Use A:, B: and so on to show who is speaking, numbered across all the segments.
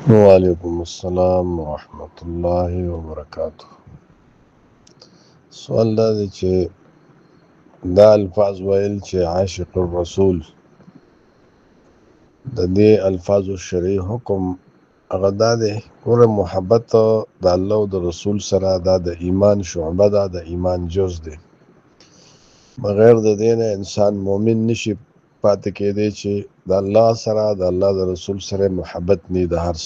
A: وعلیکم السلام ورحمت الله وبرکاته. سوال دا دی چې دا الفاظ ویل چې عاشق الرسول د دې الفاظو شرعي حکم هغه دا دی، ګوره محبت د الله او د رسول سره دا د ایمان شعبه ده، د ایمان جز دی. بغیر د دې نه انسان مؤمن نشي پاتې کېدی چې د الله سره د الله د رسول سره محبت نه د هر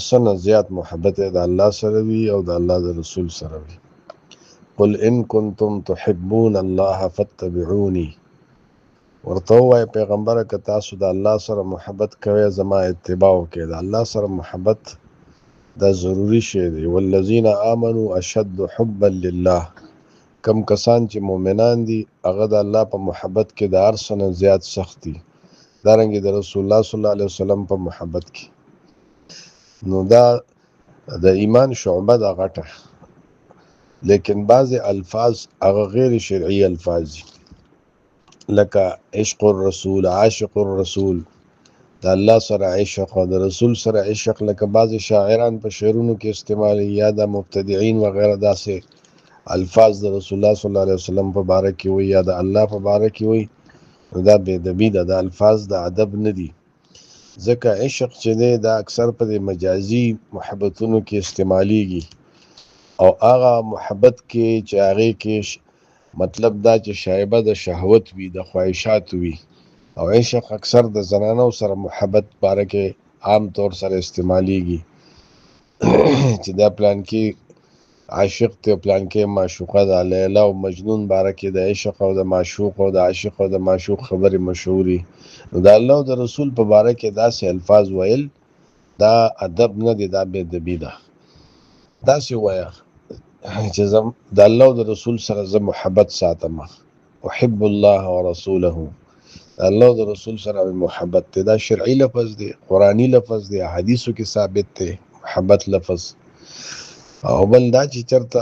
A: څه نه زیات محبت د الله سره وي او د الله د رسول سره وي. قل ان کنتم تحبون الله فاتبعوني، ورته وایي پیغمبره که تاسو د الله سره محبت کوئ زما اتباع وکړئ. د الله سره محبت دا ضروری شی دی. والذین آمنوا اشد حبا لله، کم کسان چې مؤمنان دي هغه د الله په محبت کې د هر څه نه زیات سخت دي، دارنګه د رسول الله صلی الله علیه وسلم په محبت کې. نو دا د ایمان شعبه ده غټه، لیکن بعض الفاظ هغه غیر شرعي الفاظ دي، لکه عشق الرسول، عاشق الرسول، د الله سره عشق او د رسول سره عشق، لکه بعض شاعران په شعرونو کې استعمالي، یا د مبتدعين وغیرہ داسې الفاظ د رسول الله صلی الله علیه وسلم په باره کې وي یا د الله په باره کې وي. دا بے ادبي ده، د الفاظ د ادب نه دي. ځکه عشق چې دی دا اکثر په مجازي محبتونو کې استعمالیږي، او هغه محبت کې چې هغې کې مطلب دا چې شایبه د شهوت وي، د خواهشات وي. او عشق اکثر د زنانو سره محبت باره کې عام طور سره استعمالیږي چې دا پلان کې عاشق ته پلان کې معشوقه ده. لیلا او مجنون باره کې د عشق او د معشوق او د عاشق او د معشوق خبرې مشهوري. نو د الله او د رسول په باره کې داسې الفاظ ویل دا ادب نه دی، دا بې ادبي ده. داسې وایه چې د الله او د رسول سره زه محبت ساتم، احب الله ورسوله، د الله او د رسول سره محبت دی. دا شرعي لفظ دی، قرآني لفظ دی، حدیثو کې ثابت دی محبت لفظ. او بل دا چې چرته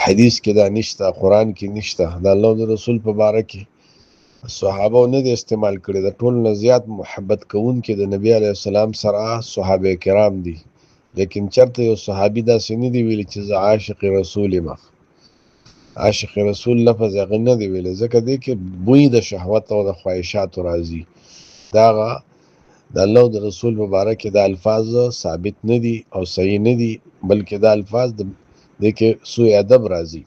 A: حدیث کې دا نشته، قرآن کې نشته، د الله او د رسول په باره کې صحابه نه دي استعمال کړي. د ټول نه زیات محبت کوونکي د نبی علیه السلام سره صحابه کرام دي، لیکن چرته یو صحابي داسې نه دی ویلي چې زه عاشق رسول یم. عاشق رسول لفظ هغه نه دی ویلی، ځکه دی کې بوی د شهوت او د خواهشاتو راځي. دا د الله او د رسول مبارک کې د الفاظ ثابت نه دي او صحیح نه دي، بلکې د الفاظ د کې سوء ادب راځي.